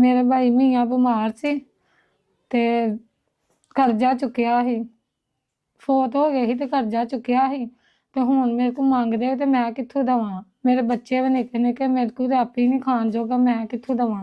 मेरे भाई मियाँ बीमार सी ते कर्जा चुक्या ही, फौत हो गए ही ते कर्जा चुक्या ही ते हुण मेरे को मंगदे ते मैं कित्थों दवां। मेरे बच्चे भी निक्के निक्के, मेरे को ते आपे ही नहीं खाण जोगा, मैं कित्थों दवां।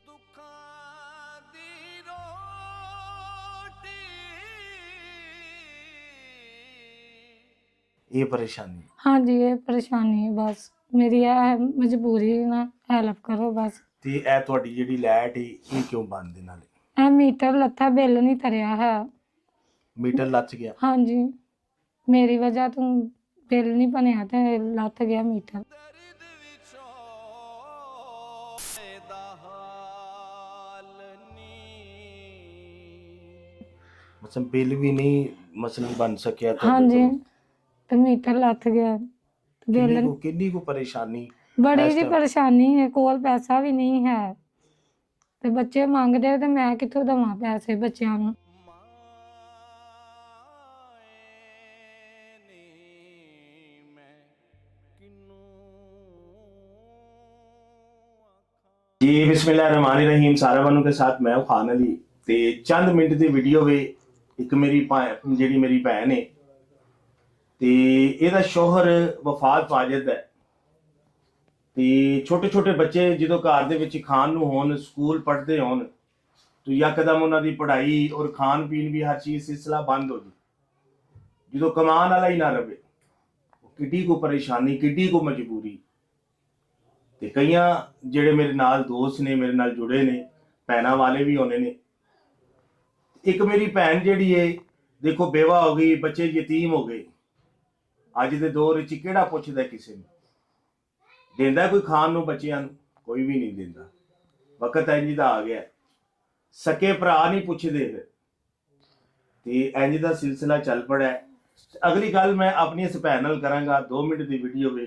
ये परेशानी हाँ जी, ये परेशानी है बस मेरी, है मजबूरी ना, हेल्प करो बस। ਤੇ ਇਹ ਤੁਹਾਡੀ ਜਿਹੜੀ ਲਾਈਟ ਹੈ ਇਹ ਕਿਉਂ ਬੰਦ ਦੇ ਨਾਲੇ ਇਹ ਮੀਟਰ ਲੱਥਾ, ਬਿੱਲ ਨਹੀਂ ਤਰਿਆ ਹੈ। ਮੀਟਰ ਲੱਥ ਗਿਆ? ਹਾਂਜੀ, ਮੇਰੀ ਵਜ੍ਹਾ ਤੋਂ ਬਿੱਲ ਨਹੀਂ ਬਣਿਆ ਤੇ ਲੱਥ ਗਿਆ ਮੀਟਰ। ਮਤਲਬ ਬਿੱਲ ਵੀ ਨਹੀਂ ਮਸਲਨ ਬਣ ਸਕਿਆ ਹਾਂਜੀ, ਤੇ ਮੀਟਰ ਲੱਥ ਗਿਆ। ਬਿੱਲ ਕਿੰਨੀ ਕੋ ਪਰੇਸ਼ਾਨੀ, ਬੜੀ ਜੀ ਪਰੇਸ਼ਾਨੀ ਹੈ, ਕੋਲ ਪੈਸਾ ਵੀ ਨਹੀਂ ਹੈ ਤੇ ਬੱਚੇ ਮੰਗਦੇ ਤੇ ਮੈਂ ਕਿੱਥੋਂ ਦੇਵਾਂ ਪੈਸੇ ਬੱਚਿਆਂ ਨੂੰ। जी बिस्मिल्लाहिर्रहमानिर्रहीम। सारा बनू के साथ मैं हूं खान अली ते चंद मिनट दी वीडियो वे एक मेरी भैन है ते ਇਹਦਾ ਸ਼ੋਹਰ ਵਫਾਤ ਪਾਜਦ ਹੈ ਤੇ ਛੋਟੇ ਛੋਟੇ ਬੱਚੇ ਜਦੋਂ ਘਰ ਦੇ ਵਿੱਚ ਖਾਣ ਨੂੰ ਹੋਣ, ਸਕੂਲ ਪੜ੍ਹਦੇ ਹੋਣ तो यकदम उन्होंने पढ़ाई और खान पीन भी हर चीज़ सिलसिला बंद हो जाए। जो कमान वाला ही ना रहे, किड्डी को परेशानी, किड्डी को मजबूरी। ते कई जेड़े मेरे नाल दोस्त ने, मेरे नाल जुड़े ने, भैनों वाले भी होने ने। एक मेरी भैन जेड़ी है देखो बेवा हो गई, बच्चे यतीम हो गए। अज के दौर च किहड़ा पुछदा किसी ने, देंदा कोई खान नूं बच्चियां नूं? कोई भी नहीं देंदा। वक्त इंज दा आ गया, सके भरा नहीं पुछदे ते इंज दा सिलसिला चल पड़ा है। अगली गल मैं अपनी इस भैन नाल करांगा, 2 मिनट की वीडियो वे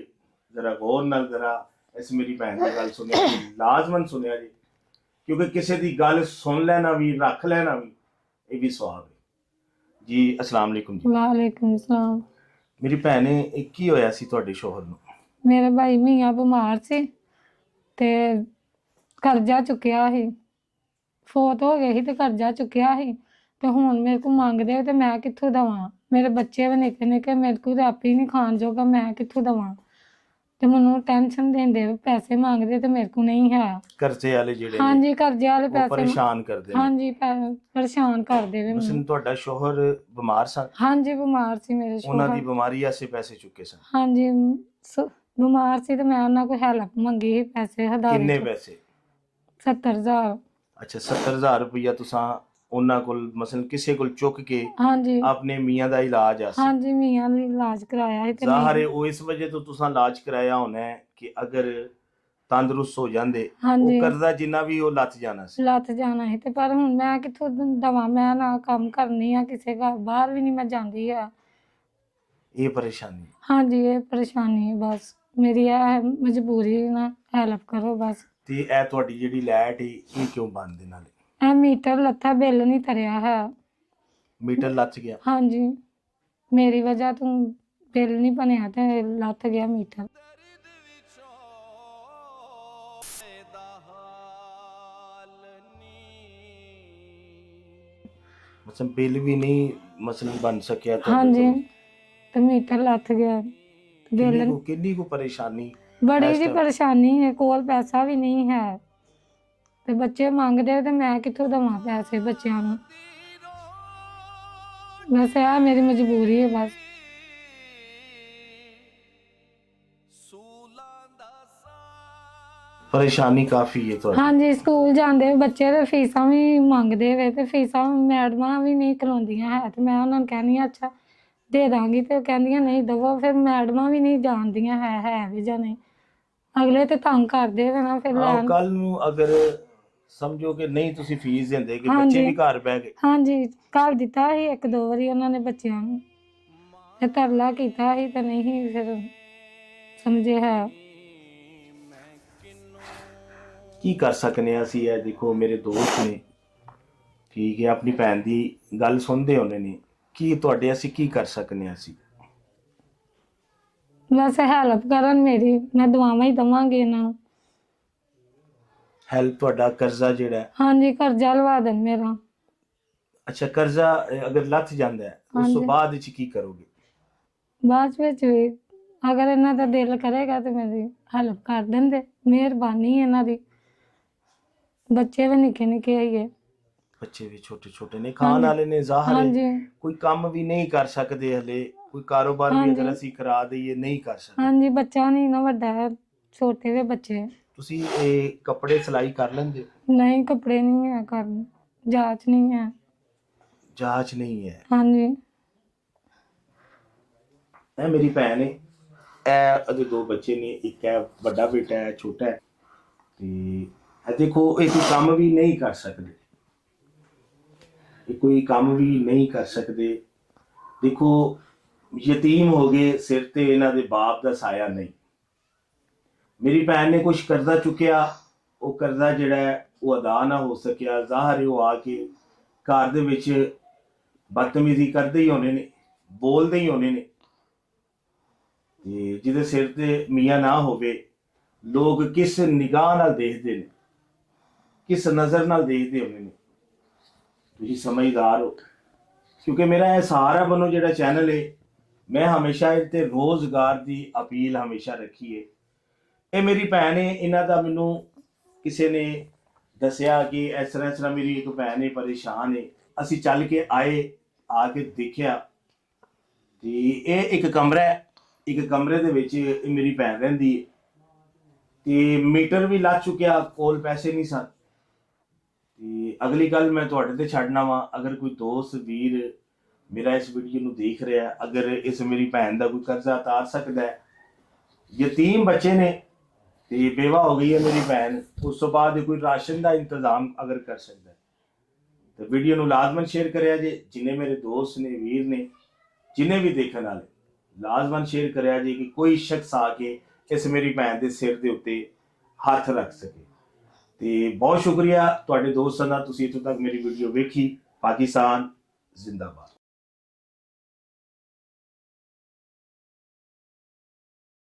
जरा गौर नाल जरा इस मेरी भैन की गल सुनिया, लाजमन सुनिया जी, क्योंकि किसी की गल सुन लेना भी, रख लेना भी, ये भी सवाब है जी। अस्सलाम वालेकुम जी। वालेकुम सलाम। मेरी भैन की होया सी तुहाडे शोहर नूं? मेरे भाई मियाँ बीमार सी ते कर्जा चुक्या ही, फौत हो गए ही ते कर्जा चुक्या ही ते हुण मेरे को मंगदे ते मैं कित्थों दवां। मेरे बच्चे भी निक्के निक्के, मेरे को ते आपे ही नहीं खाण जोगा, मैं कित्थों दवां। ते मैनूं टेंशन देंदे, पैसे मंगदे ते मेरे को नहीं है। कर्जे वाले जेड़े हाँ जी, कर्जे वाले पैसे परेशान करदे ने। हाँ जी, परेशान करदे वे मसलन तुहाडा शोहर बीमार सन? हाँ जी, बीमार सी मेरे शोहर। उन्हां दी बीमारी आसे पैसे चुके सन? हाँ जी, बीमार सी ते मैं उन्हां कोल हेल्प मंगी ही, पैसे हदारे। किन्ने पैसे? 70,000। अच्छा, 70,000 रुपया तुसां उन्हां कोल मसलन किसे कोल चुक के हाँ जी, अपने मियां दा इलाज आसे? हाँ जी, मियाँ ने इलाज कराया है। ज़ाहिर है वो इस वजह तो तुसां इलाज कराया होना है कि अगर तंदुरुस्त हो जांदे हाँ वो जी, कर्जा जिन्ना भी वो लथ जाना सी। ਲੱਥ ਜਾਣਾ ਹੈ ਤੇ ਪਰ ਹੁਣ ਮੈਂ ਕਿੱਥੋਂ ਦਵਾਂ। ਮੈਂ ਨਾ ਕੰਮ ਕਰਨੀ ਆ ਕਿਸੇ ਘਰ, ਬਾਹਰ ਵੀ ਨਹੀਂ ਮੈਂ ਜਾਂਦੀ ਆ। ये परेशानी हाँ जी, ये परेशानी है बस मेरी, है मजबूरी ना, हेल्प करो बस। ते ए तुहाडी जेहड़ी लाइट है ये क्यों बंद है नाले? ਇਹ ਮੀਟਰ ਲੱਥਾ, ਬਿੱਲ ਨਹੀਂ ਤਰਿਆ ਹੈ। मीटर लथ गया? हाँ जी, मेरी वजह ਤੋਂ ਬਿੱਲ ਨਹੀਂ ਬਣਿਆ ਤੇ ਲੱਥ ਗਿਆ ਮੀਟਰ। मतलब बिल भी नहीं मसलन बन सकिया? हाँ जी, ਤੇ ਮੀਟਰ ਲੱਥ ਗਿਆ। ਬਿੱਲ किन्नी को परेशानी, बड़ी जी परेशानी है, कोल पैसा भी नहीं है ਤੇ ਬੱਚੇ ਮੰਗਦੇ ਤੇ ਮੈਂ ਕਿੱਥੋਂ ਦੇਵਾਂ ਪੈਸੇ ਬੱਚਿਆਂ ਨੂੰ। बस यार मेरी मजबूरी है बस। परेशानी काफी है तो? हाँ जी, स्कूल जाते बच्चे तो फीसा भी मंगते वे ते फीसा मैडमां भी नहीं खलोंदियां है ते मैं उन्होंने कहनी अच्छा दे दांगी ते कहंदियां नहीं दवो, फिर मैडमां भी नहीं जानदियां है भी जां नहीं, अगले ते तंग करदे वे ना फिर लैन। कल नूं अगर समझो कि नहीं तुसी फीस देंदे कि हाँ बच्चे जी, भी घर बह गए? हाँ जी, घर दिता ही 1-2 वारी उन्होंने बच्चियां नूं ते तरला कीता ही ते नहीं फिर समझे है। की कर सकने असी? है देखो मेरे दोस्त ने, ठीक है, अपनी भैन की गल सुनते होने ने, की तुहाडे असी की कर सकने असी? बस हेल्प करन मेरी, मैं दुआवां ही दवांगी इन्हां नूं। ਹੈਲਪ ਤੁਹਾਡਾ ਕਰਜ਼ਾ ਜਿਹੜਾ ਹੈ? ਹਾਂਜੀ, ਕਰਜ਼ਾ ਲਵਾ ਦੇਣ ਮੇਰਾ। ਅੱਛਾ, ਕਰਜ਼ਾ ਅਗਰ ਲੱਥ ਜਾਂਦਾ ਹੈ ਉਸ ਤੋਂ ਹਾਂਜੀ। ਬਾਅਦ ਵਿੱਚ ਕੀ ਕਰੋਗੇ? ਬਾਅਦ ਵਿੱਚ ਵੀ ਅਗਰ ਇਹਨਾਂ ਦਾ ਦਿਲ ਕਰੇਗਾ ਤੇ ਮੇਰੀ ਹੈਲਪ ਕਰ ਦਿੰਦੇ। ਮਿਹਰਬਾਨੀ ਇਹਨਾਂ ਦੀ। ਬੱਚੇ ਵੀ ਨਿੱਕੇ ਨਿੱਕੇ ਹੈਗੇ। ਬੱਚੇ ਵੀ ਛੋਟੇ ਛੋਟੇ ਨੇ, ਖਾਣ ਹਾਂਜੀ। ਵਾਲੇ ਨੇ, ਜ਼ਾਹਰ ਹੈ ਹਾਂਜੀ। ਕੋਈ ਕੰਮ ਵੀ ਨਹੀਂ ਕਰ ਸਕਦੇ ਹਲੇ, ਕੋਈ ਕਾਰੋਬਾਰ ਵੀ ਅਗਰ ਹਾਂਜੀ। ਅਸੀਂ ਕਰਾ ਦਈਏ ਨਹੀਂ ਕਰ ਸਕਦੇ। ਹਾਂਜੀ, ਬੱਚਾ ਨਹੀਂ ਨਾ ਵੱਡਾ ਹੈ, ਛੋਟੇ ਵੀ ਬੱਚੇ। ਤੁਸੀਂ ਇਹ ਕੱਪੜੇ ਸਿਲਾਈ ਕਰ ਲੈਂਦੇ ਹੋ? ਨਹੀਂ, ਕੱਪੜੇ ਨਹੀਂ ਹੈ ਕਰਨ, ਜਾਚ ਨਹੀਂ ਹੈ। ਜਾਂਚ ਨਹੀਂ ਹੈ। ਹਾਂਜੀ। ਇਹ ਮੇਰੀ ਭੈਣ ਹੈ, ਇਹ ਉਹਦੇ ਦੋ ਬੱਚੇ ਨੇ, ਇੱਕ ਹੈ ਵੱਡਾ ਬੇਟਾ ਹੈ, ਛੋਟਾ ਹੈ। ਤੇ ਇਹ ਦੇਖੋ, ਇਹ ਕੋਈ ਕੰਮ ਵੀ ਨਹੀਂ ਕਰ ਸਕਦੇ, ਇਹ ਕੋਈ ਕੰਮ ਵੀ ਨਹੀਂ ਕਰ ਸਕਦੇ। ਦੇਖੋ, ਯਤੀਮ ਹੋ ਗਏ, ਸਿਰ ਤੇ ਇਹਨਾਂ ਦੇ ਬਾਪ ਦਾ ਸਾਇਆ ਨਹੀਂ। ਮੇਰੀ ਭੈਣ ਨੇ ਕੁਝ ਕਰਜ਼ਾ ਚੁੱਕਿਆ, ਉਹ ਕਰਜ਼ਾ ਜਿਹੜਾ ਹੈ ਉਹ ਅਦਾ ਨਾ ਹੋ ਸਕਿਆ। ਜ਼ਾਹਰ ਹੈ ਉਹ ਆ ਕੇ ਘਰ ਦੇ ਵਿੱਚ ਬਦਤਮੀਜ਼ੀ ਕਰਦੇ ਹੀ ਹੋਣੇ ਨੇ, ਬੋਲਦੇ ਹੀ ਹੋਣੇ ਨੇ। ਤੇ ਜਿਹਦੇ ਸਿਰ ਤੇ ਮੀਆਂ ਨਾ ਹੋਵੇ, ਲੋਕ ਕਿਸ ਨਿਗਾਹ ਨਾਲ ਦੇਖਦੇ ਨੇ, ਕਿਸ ਨਜ਼ਰ ਨਾਲ ਦੇਖਦੇ ਹੋਣੇ ਨੇ। ਤੁਸੀਂ ਸਮਝਦਾਰ ਹੋ, ਕਿਉਂਕਿ ਮੇਰਾ ਇਹ ਸਹਾਰਾ ਬਣੋ ਜਿਹੜਾ ਚੈਨਲ ਹੈ, ਮੈਂ ਹਮੇਸ਼ਾ ਇਹ ਤੇ ਰੋਜ਼ਗਾਰ ਦੀ ਅਪੀਲ ਹਮੇਸ਼ਾ ਰੱਖੀ ਹੈ। ਇਹ ਮੇਰੀ ਭੈਣ ਹੈ, ਇਹਨਾਂ ਦਾ ਮੈਨੂੰ ਕਿਸੇ ਨੇ ਦੱਸਿਆ ਕਿ ਇਸ ਤਰ੍ਹਾਂ ਮੇਰੀ ਇੱਕ ਭੈਣ ਹੈ, ਪਰੇਸ਼ਾਨ ਹੈ। ਅਸੀਂ ਚੱਲ ਕੇ ਆਏ, ਆ ਕੇ ਦੇਖਿਆ ਤੇ ਇਹ ਇੱਕ ਕਮਰਾ ਹੈ, ਇੱਕ ਕਮਰੇ ਦੇ ਵਿੱਚ ਇਹ ਮੇਰੀ ਭੈਣ ਰਹਿੰਦੀ ਹੈ। ਤੇ ਮੀਟਰ ਵੀ ਲੱਗ ਚੁੱਕਿਆ, ਕੋਲ ਪੈਸੇ ਨਹੀਂ ਸਨ। ਤੇ ਅਗਲੀ ਗੱਲ ਮੈਂ ਤੁਹਾਡੇ ਤੇ ਛੱਡਣਾ ਵਾ, ਅਗਰ ਕੋਈ ਦੋਸਤ ਵੀਰ ਮੇਰਾ ਇਸ ਵੀਡੀਓ ਨੂੰ ਦੇਖ ਰਿਹਾ, ਅਗਰ ਇਸ ਮੇਰੀ ਭੈਣ ਦਾ ਕੋਈ ਕਰਜ਼ਾ ਉਤਾਰ ਸਕਦਾ ਹੈ। ਯਤੀਮ ਬੱਚੇ ਨੇ ਤੇ ਬੇਵਾ ਹੋ ਗਈ ਹੈ ਮੇਰੀ ਭੈਣ, ਉਸ ਤੋਂ ਬਾਅਦ ਕੋਈ ਰਾਸ਼ਨ ਦਾ ਇੰਤਜ਼ਾਮ ਅਗਰ ਕਰ ਸਕਦਾ ਹੈ ਤਾਂ ਵੀਡੀਓ ਨੂੰ ਲਾਜ਼ਮਨ ਸ਼ੇਅਰ ਕਰਿਆ ਜੇ। ਜਿੰਨੇ ਮੇਰੇ ਦੋਸਤ ਨੇ, ਵੀਰ ਨੇ, ਜਿੰਨੇ ਵੀ ਦੇਖਣ ਵਾਲੇ, ਲਾਜ਼ਮਨ ਸ਼ੇਅਰ ਕਰਿਆ ਜੇ ਕਿ ਕੋਈ ਸ਼ਖਸ ਆ ਕੇ ਇਸ ਮੇਰੀ ਭੈਣ ਦੇ ਸਿਰ ਦੇ ਉੱਤੇ ਹੱਥ ਰੱਖ ਸਕੇ। ਤੇ ਬਹੁਤ ਸ਼ੁਕਰੀਆ ਤੁਹਾਡੇ ਦੋਸਤਾਂ ਦਾ, ਤੁਸੀਂ ਇੱਥੋਂ ਤੱਕ ਮੇਰੀ ਵੀਡੀਓ ਵੇਖੀ। ਪਾਕਿਸਤਾਨ ਜ਼ਿੰਦਾਬਾਦ।